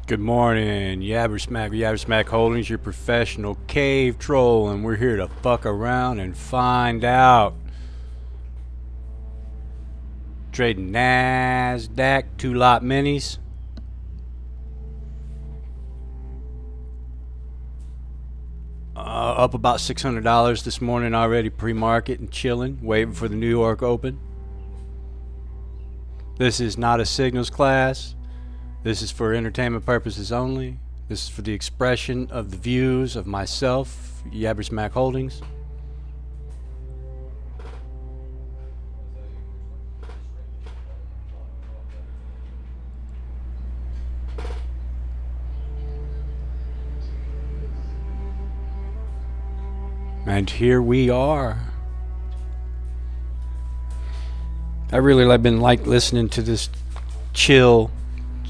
Good morning, YabberSmack Holdings, your professional cave troll, and we're here to fuck around and find out. Trading NazCRACK 2-lot minis. Up about $600 this morning already, pre-market and chilling, waiting for the New York Open. This is not a signals class. This is for entertainment purposes only. This is for the expression of the views of myself, YabberSmack Holdings. And here we are. I really been listening to this chill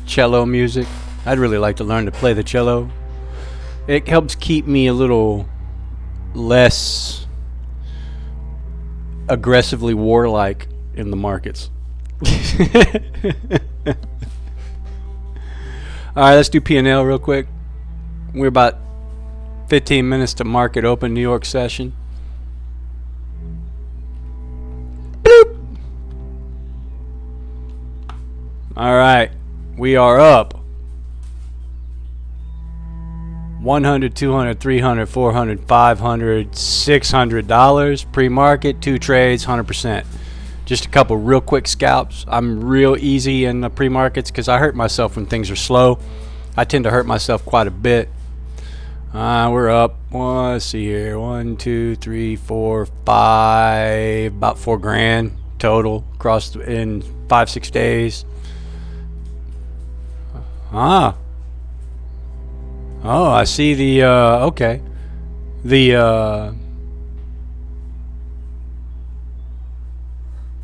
cello music. I'd really like to learn to play the cello. It helps keep me a little less aggressively warlike in the markets. Alright, let's do P&L real quick. We're about 15 minutes to market open New York session. Bloop. Alright, we are up $100, $200, $300, $400, $500, $600 pre-market, 2 trades, 100%. Just a couple real quick scalps. I'm real easy in the pre-markets because I hurt myself when things are slow. I tend to hurt myself quite a bit. We're up. Let's see here. 1, 2, 3, 4, 5. About $4,000 total across in 5-6 days. Oh, I see the okay. The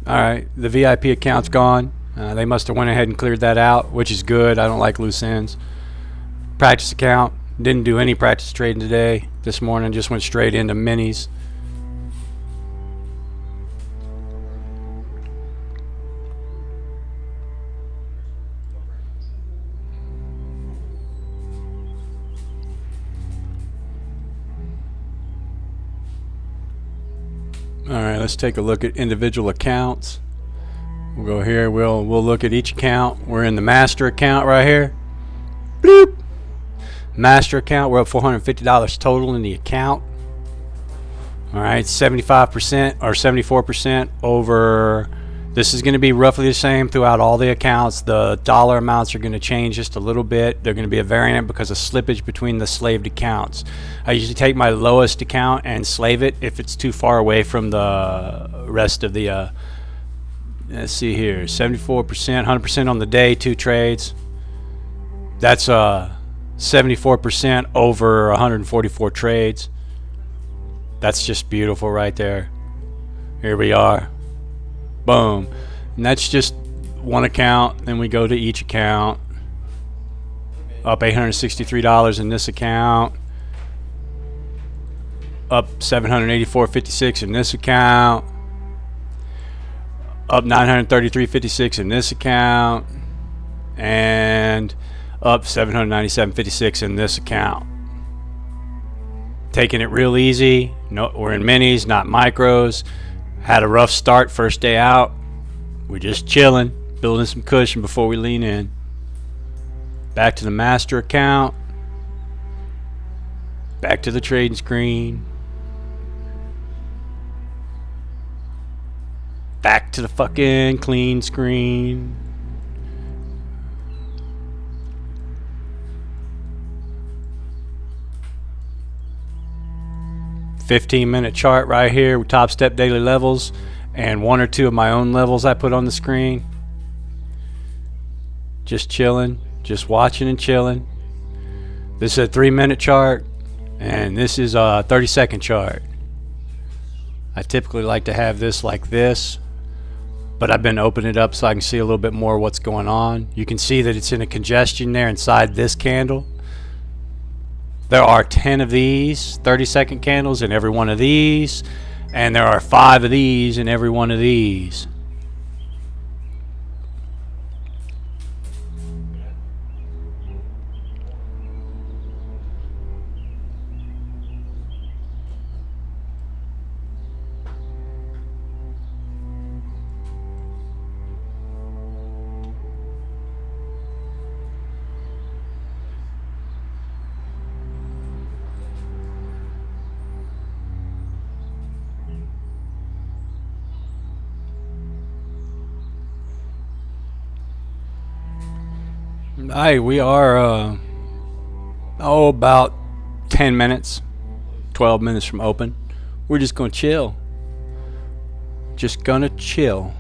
alright, the VIP account's gone. They must have went ahead and cleared that out, which is good. I don't like loose ends. Practice account, didn't do any practice trading today. This morning just went straight into minis. Alright, let's take a look at individual accounts. We'll go here, we'll look at each account. We're in the master account right here. Bloop. Master account, we're up $450 total in the account. Alright, 75% or 74% over. This is going to be roughly the same throughout all the accounts. The dollar amounts are going to change just a little bit. They're going to be a variant because of slippage between the slaved accounts. I usually take my lowest account and slave it if it's too far away from the rest of the let's see here, 74%, 100% on the day, 2 trades. That's 74% over 144 trades. That's just beautiful right there. Here we are. Boom. And that's just one account. Then we go to each account. Up $863 in this account. Up $784.56 in this account. Up $933.56 in this account. And up $797.56 in this account. Taking it real easy. No, we're in minis, not micros. Had a rough start first day out. We're just chilling, building some cushion before we lean in. Back to the master account. Back to the trading screen. Back to the fucking clean screen. $15-minute chart right here with top step daily levels and 1 or 2 of my own levels I put on the screen. Just chilling, just watching and chilling. This is a 3-minute chart and this is a 30-second chart. I typically like to have this like this, but I've been opening it up so I can see a little bit more what's going on. You can see that it's in a congestion there inside this candle. There are 10 of these 30-second candles in every one of these, and there are 5 of these in every one of these. Hey, we are about 10 minutes, 12 minutes from open. We're just gonna chill. Just gonna chill.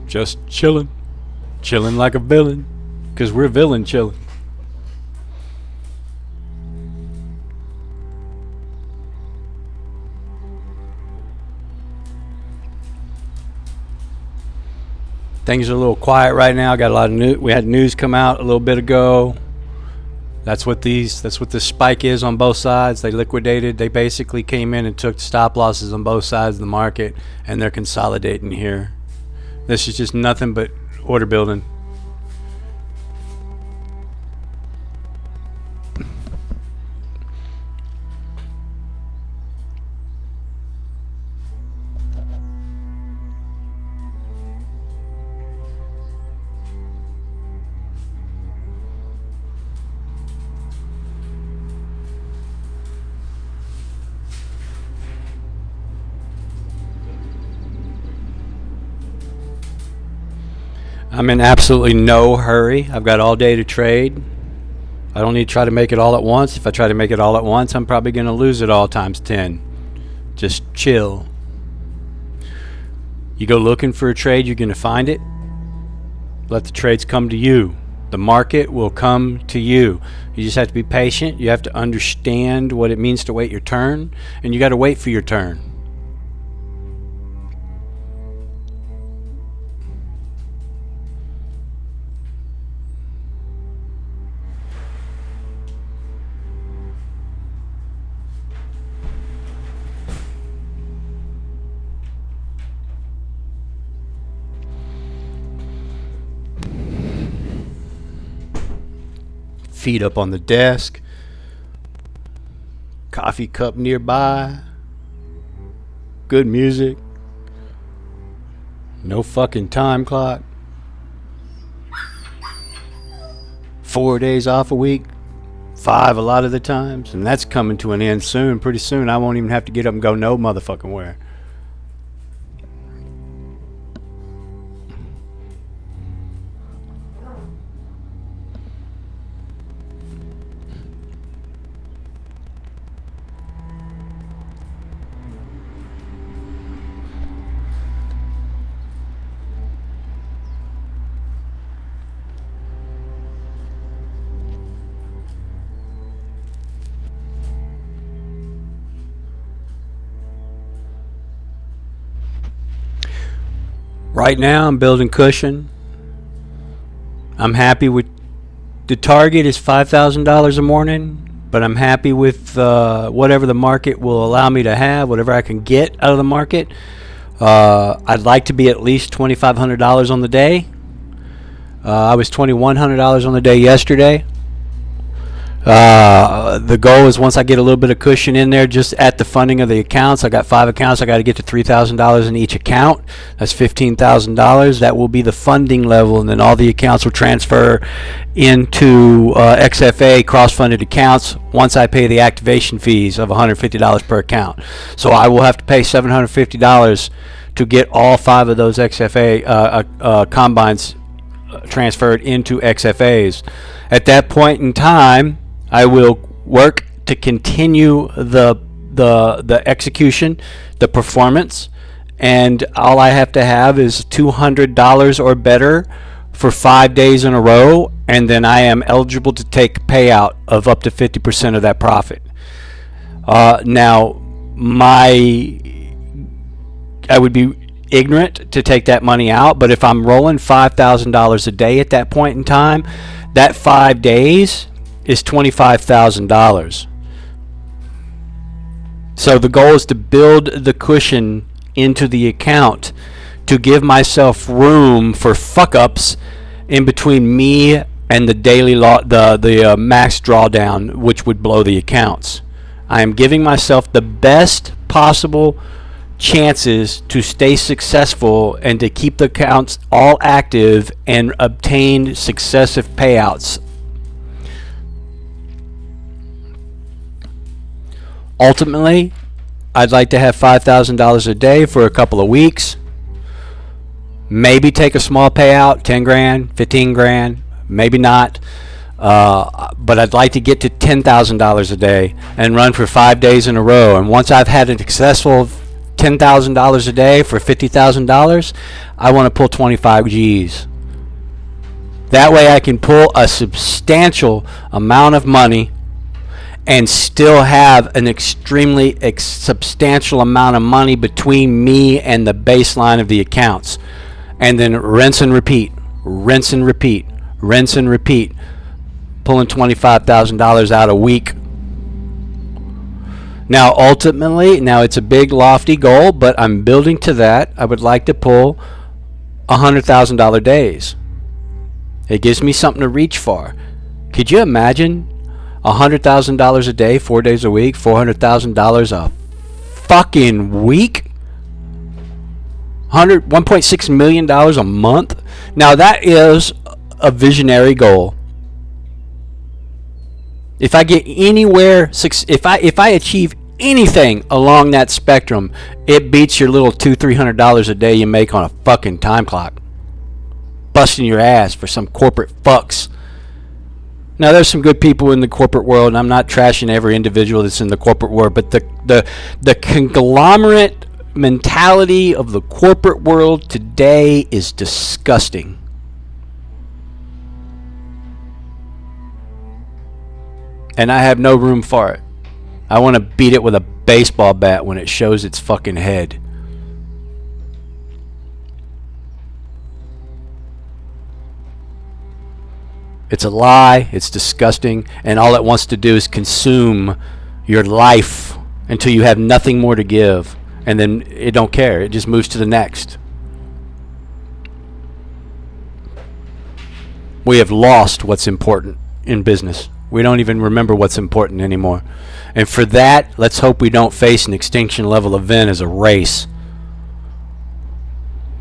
Just chilling. Chilling like a villain. 'Cause we're villain chilling. Things are a little quiet right now. Got a lot of news. We had news come out a little bit ago. That's what this spike is on both sides. They liquidated. They basically came in and took stop losses on both sides of the market, and they're consolidating here. This is just nothing but order building. I'm in absolutely no hurry. I've got all day to trade. I don't need to try to make it all at once. If I try to make it all at once, I'm probably going to lose it all times 10. Just chill. You go looking for a trade, you're going to find it. Let the trades come to you. The market will come to you. You just have to be patient. You have to understand what it means to wait your turn, and you got to wait for your turn. Feet up on the desk, coffee cup nearby, good music, no fucking time clock, 4 days off a week, 5 a lot of the times, and that's coming to an end soon. Pretty soon I won't even have to get up and go no motherfucking where. Right now I'm building cushion. I'm happy with the target is $5,000 a morning, but I'm happy with whatever the market will allow me to have, whatever I can get out of the market. I'd like to be at least $2,500 on the day. I was $2,100 on the day yesterday. The goal is once I get a little bit of cushion in there just at the funding of the accounts. I got 5 accounts. I got to get to $3,000 in each account. That's $15,000. That will be the funding level, and then all the accounts will transfer into XFA cross-funded accounts once I pay the activation fees of $150 per account. So I will have to pay $750 to get all 5 of those XFA combines transferred into XFAs. At that point in time, I will work to continue the execution, the performance, and all I have to have is $200 or better for 5 days in a row, and then I am eligible to take payout of up to 50% of that profit. Now, I would be ignorant to take that money out, but if I'm rolling $5,000 a day at that point in time, that 5 days is $25,000. So the goal is to build the cushion into the account to give myself room for fuck ups in between me and the daily the max drawdown, which would blow the accounts. I am giving myself the best possible chances to stay successful and to keep the accounts all active and obtain successive payouts. Ultimately, I'd like to have $5,000 a day for a couple of weeks. Maybe take a small payout, 10 grand, 15 grand, maybe not. But I'd like to get to $10,000 a day and run for 5 days in a row. And once I've had a successful $10,000 a day for $50,000, I want to pull 25 G's. That way I can pull a substantial amount of money and still have an extremely substantial amount of money between me and the baseline of the accounts. And then rinse and repeat, rinse and repeat, rinse and repeat, pulling $25,000 out a week. Now, ultimately, now it's a big, lofty goal, but I'm building to that. I would like to pull $100,000 days. It gives me something to reach for. Could you imagine $100,000 a day, 4 days a week, $400,000 a fucking week? $1.6 million a month. Now that is a visionary goal. If I get anywhere, if I achieve anything along that spectrum, it beats your little $200-300 a day you make on a fucking time clock, busting your ass for some corporate fucks. Now there's some good people in the corporate world, and I'm not trashing every individual that's in the corporate world, but the conglomerate mentality of the corporate world today is disgusting. And I have no room for it. I want to beat it with a baseball bat when it shows its fucking head. It's a lie, it's disgusting, and all it wants to do is consume your life until you have nothing more to give. And then it don't care. It just moves to the next. We have lost what's important in business. We don't even remember what's important anymore. And for that, let's hope we don't face an extinction level event as a race,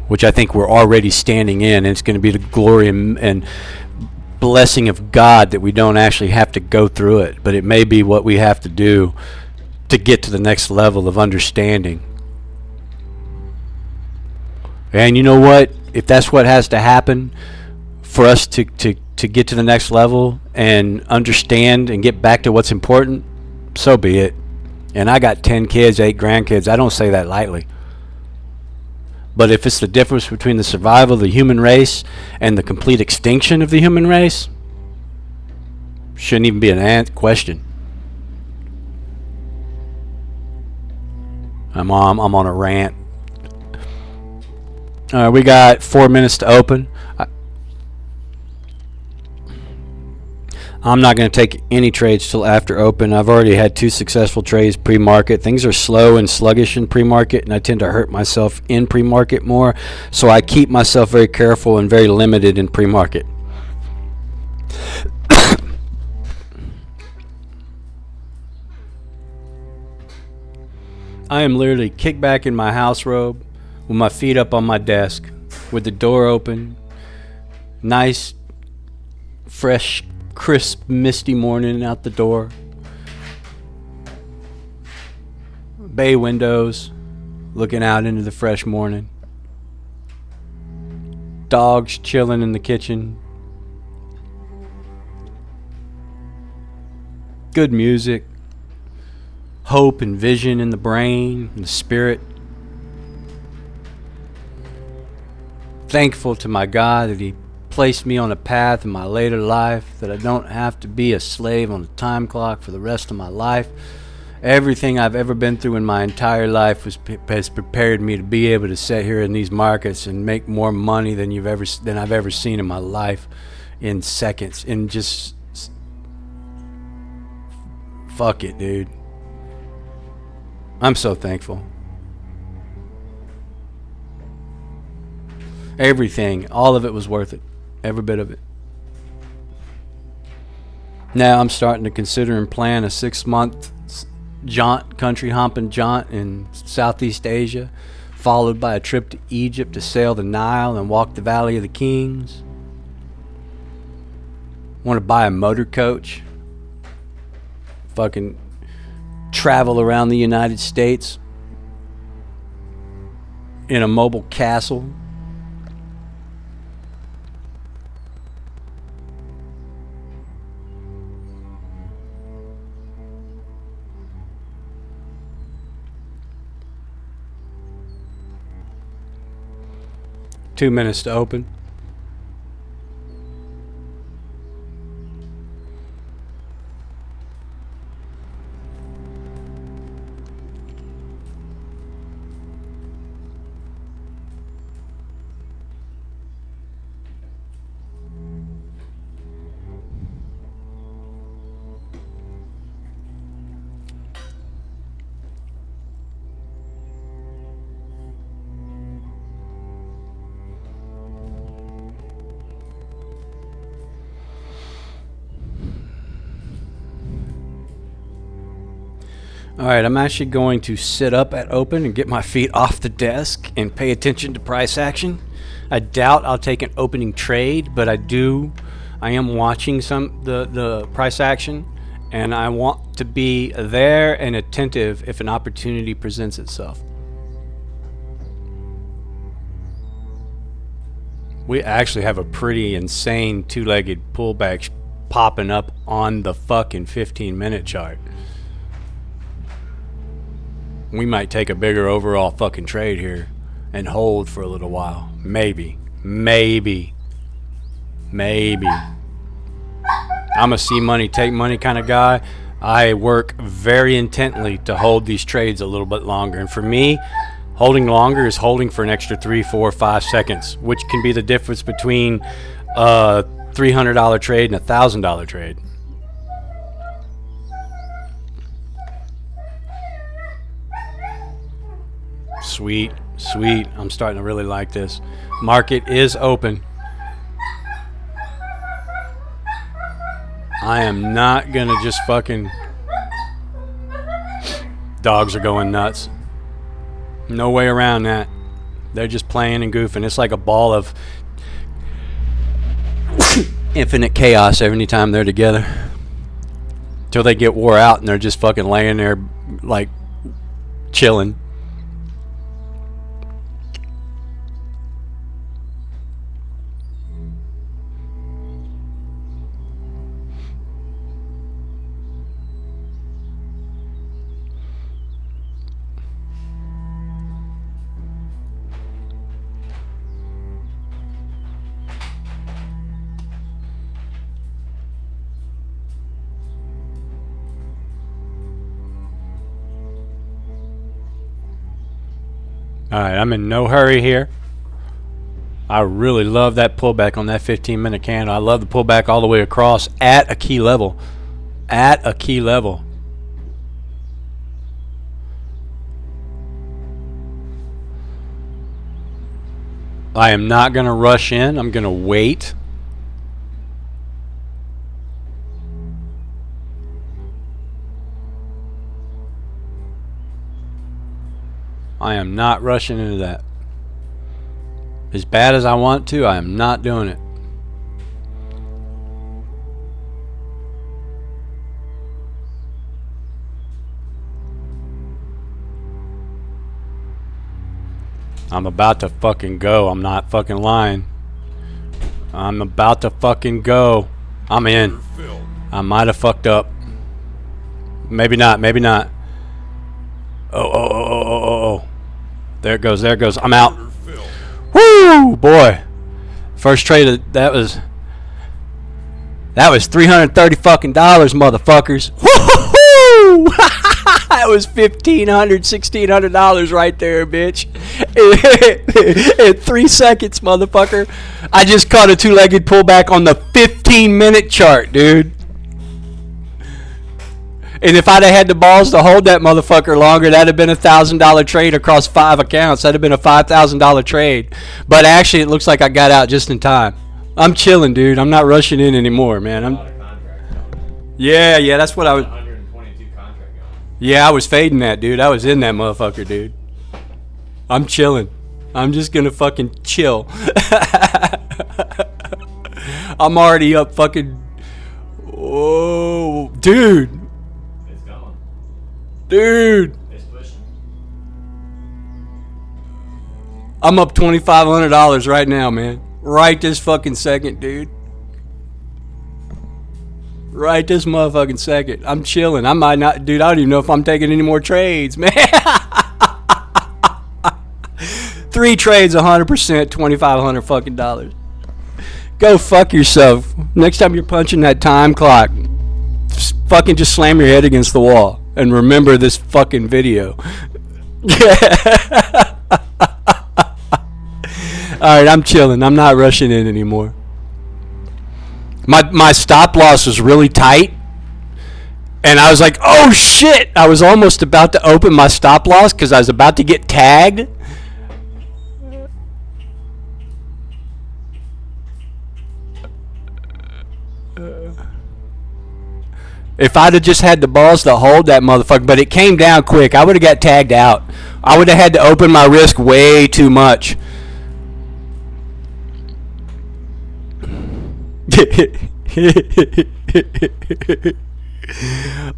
which I think we're already standing in. And it's going to be the glory and blessing of God that we don't actually have to go through it. But it may be what we have to do to get to the next level of understanding. And you know what? If that's what has to happen for us to get to the next level and understand and get back to what's important, so be it. And I got 10 kids, 8 grandkids. I don't say that lightly. But if it's the difference between the survival of the human race and the complete extinction of the human race, shouldn't even be an question. I'm on a rant. We got 4 minutes to open. I'm not going to take any trades till after open. I've already had 2 successful trades pre-market. Things are slow and sluggish in pre-market, and I tend to hurt myself in pre-market more. So I keep myself very careful and very limited in pre-market. I am literally kicked back in my house robe with my feet up on my desk, with the door open. Nice, fresh, crisp, misty morning out the door. Bay windows, looking out into the fresh morning. Dogs chilling in the kitchen. Good music. Hope and vision in the brain and the spirit. Thankful to my God that He placed me on a path in my later life, that I don't have to be a slave on a time clock for the rest of my life. Everything I've ever been through in my entire life has prepared me to be able to sit here in these markets and make more money than I've ever seen in my life in seconds. And just fuck it, dude. I'm so thankful. Everything, all of it was worth it. Every bit of it. Now I'm starting to consider and plan a 6-month jaunt, country hopping jaunt in Southeast Asia, followed by a trip to Egypt to sail the Nile and walk the Valley of the Kings. Want to buy a motor coach. Fucking travel around the United States in a mobile castle. Two minutes to open. Alright, I'm actually going to sit up at open and get my feet off the desk and pay attention to price action. I doubt I'll take an opening trade, but I am watching the price action, and I want to be there and attentive if an opportunity presents itself. We actually have a pretty insane two-legged pullback popping up on the fucking 15-minute chart. We might take a bigger overall fucking trade here and hold for a little while. Maybe. I'm a see money, take money kind of guy. I work very intently to hold these trades a little bit longer. And for me, holding longer is holding for an extra 3, 4, 5 seconds, which can be the difference between a $300 trade and a $1,000 trade. Sweet. I'm starting to really like this. Market is open. I am not gonna just fucking... Dogs are going nuts. No way around that. They're just playing and goofing. It's like a ball of infinite chaos every time they're together. Till they get wore out and they're just fucking laying there like chilling. Alright, I'm in no hurry here. I really love that pullback on that 15-minute candle. I love the pullback all the way across at a key level. At a key level. I am not going to rush in. I'm going to wait. I am not rushing into that. As bad as I want to, I am not doing it. I'm about to fucking go. I'm not fucking lying. I'm about to fucking go. I'm in. I might have fucked up. Maybe not. Maybe not. Oh. There it goes. There it goes. I'm out. Woo, boy. First trade that was $330 fucking dollars, motherfuckers. Woo! That was $1,500 right there, bitch. In 3 seconds, motherfucker. I just caught a two-legged pullback on the 15-minute chart, dude. And if I'd have had the balls to hold that motherfucker longer, that'd have been a $1,000 trade across 5 accounts. That'd have been a $5,000 trade. But actually, it looks like I got out just in time. I'm chilling, dude. I'm not rushing in anymore, man. Yeah, that's what I was. 122 contract going. Yeah, I was fading that, dude. I was in that motherfucker, dude. I'm chilling. I'm just gonna fucking chill. I'm already up fucking. Oh, dude. Dude. I'm up $2,500 right now, man. Right this fucking second, dude. Right this motherfucking second. I'm chilling. I might not, dude, I don't even know if I'm taking any more trades, man. 3 trades, 100%, $2,500 fucking dollars. Go fuck yourself. Next time you're punching that time clock, fucking just slam your head against the wall and remember this fucking video. Alright, I'm chilling. I'm not rushing in anymore. My stop loss was really tight. And I was like, oh shit! I was almost about to open my stop loss because I was about to get tagged. If I'd have just had the balls to hold that motherfucker, but it came down quick, I would have got tagged out. I would have had to open my risk way too much.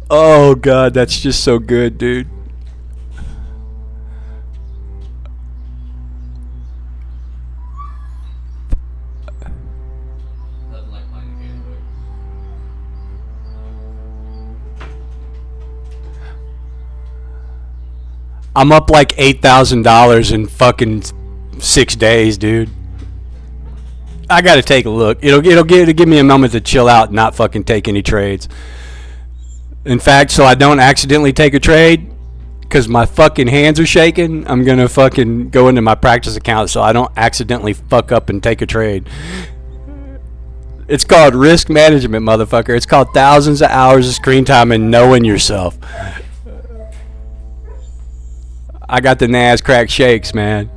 Oh god, that's just so good, dude. I'm up like $8,000 in fucking 6 days, dude. I gotta take a look. It'll give me a moment to chill out and not fucking take any trades. In fact, so I don't accidentally take a trade, because my fucking hands are shaking, I'm gonna fucking go into my practice account so I don't accidentally fuck up and take a trade. It's called risk management, motherfucker. It's called thousands of hours of screen time and knowing yourself. I got the NazCRACK shakes, man.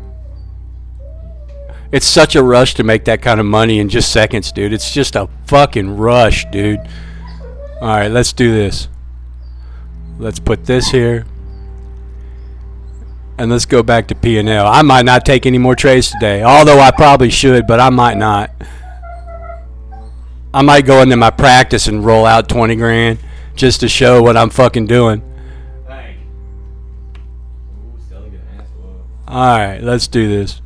It's such a rush to make that kind of money in just seconds, dude. It's just a fucking rush, dude. Alright, let's do this. Let's put this here. And let's go back to P&L. I might not take any more trades today. Although I probably should, but I might not. I might go into my practice and roll out 20 grand just to show what I'm fucking doing. Alright, let's do this.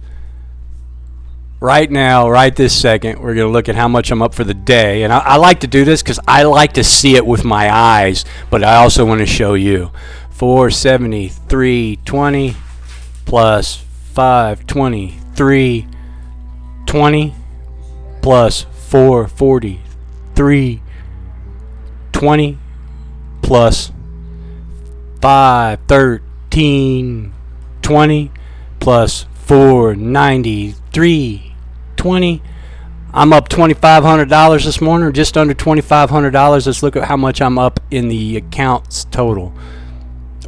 Right now, right this second, we're going to look at how much I'm up for the day. And I like to do this because I like to see it with my eyes, but I also want to show you. 473.20 plus 523.20 plus 443.20 plus 513.20 plus 493.20. I'm up $2,500 this morning, or just under $2,500. Let's look at how much I'm up in the accounts total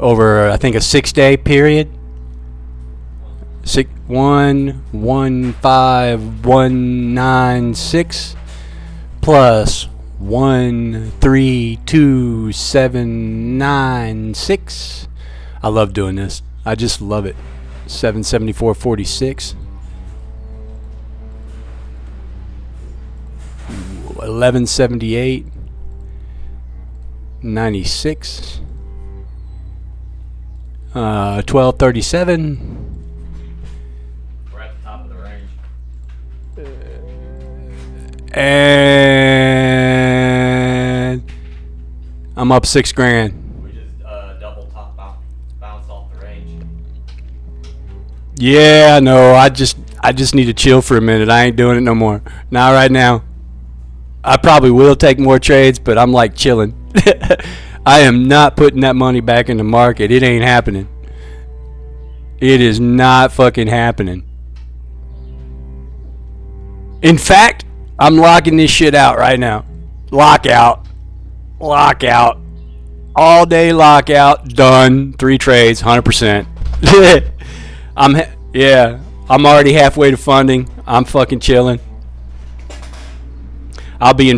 over, I think, a 6-day period. 115,196 plus 132,796. I love doing this. I just love it. 774.46. 1178. 96. 1237. We're at the top of the range. And I'm up 6 grand. We just double top bounce off the range. Yeah, no, I just need to chill for a minute. I ain't doing it no more. Not right now. I probably will take more trades, but I'm like chilling. I am not putting that money back in the market. It ain't happening. It is not fucking happening. In fact, I'm locking this shit out right now. Lockout. Lockout. All day lockout. Done. 3 trades. 100%. I'm already halfway to funding. I'm fucking chilling. I'll be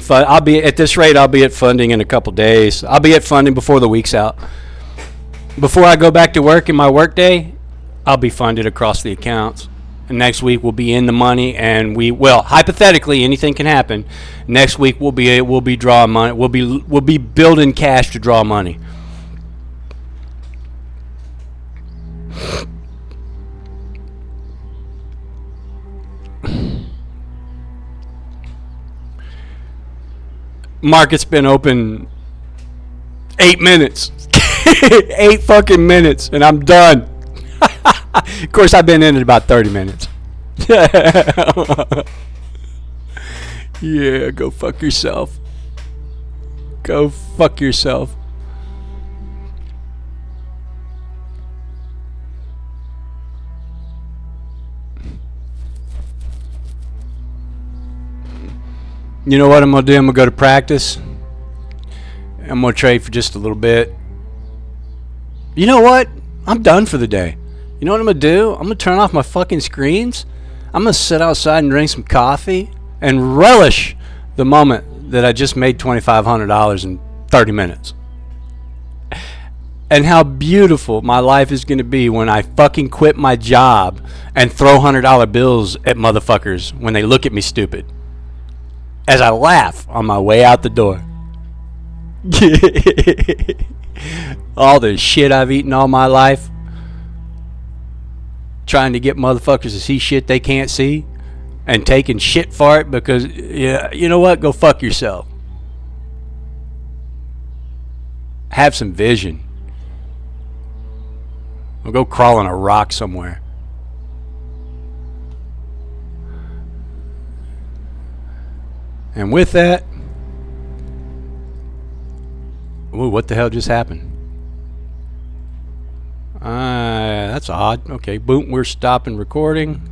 at this rate. I'll be at funding in a couple days. I'll be at funding before the week's out. Before I go back to work in my work day, I'll be funded across the accounts. And next week we'll be in the money, and hypothetically anything can happen. Next week we'll be drawing money. We'll be building cash to draw money. Market's been open 8 minutes. 8 fucking minutes, and I'm done. Of course, I've been in it about 30 minutes. Yeah, go fuck yourself. Go fuck yourself. You know what I'm going to do? I'm going to go to practice. I'm going to trade for just a little bit. You know what? I'm done for the day. You know what I'm going to do? I'm going to turn off my fucking screens. I'm going to sit outside and drink some coffee and relish the moment that I just made $2,500 in 30 minutes. And how beautiful my life is going to be when I fucking quit my job and throw $100 bills at motherfuckers when they look at me stupid. As I laugh on my way out the door. All the shit I've eaten all my life. Trying to get motherfuckers to see shit they can't see. And taking shit for it because, yeah, you know what? Go fuck yourself. Have some vision. Or go crawl on a rock somewhere. And with that, ooh, what the hell just happened? That's odd. Okay, boom, we're stopping recording.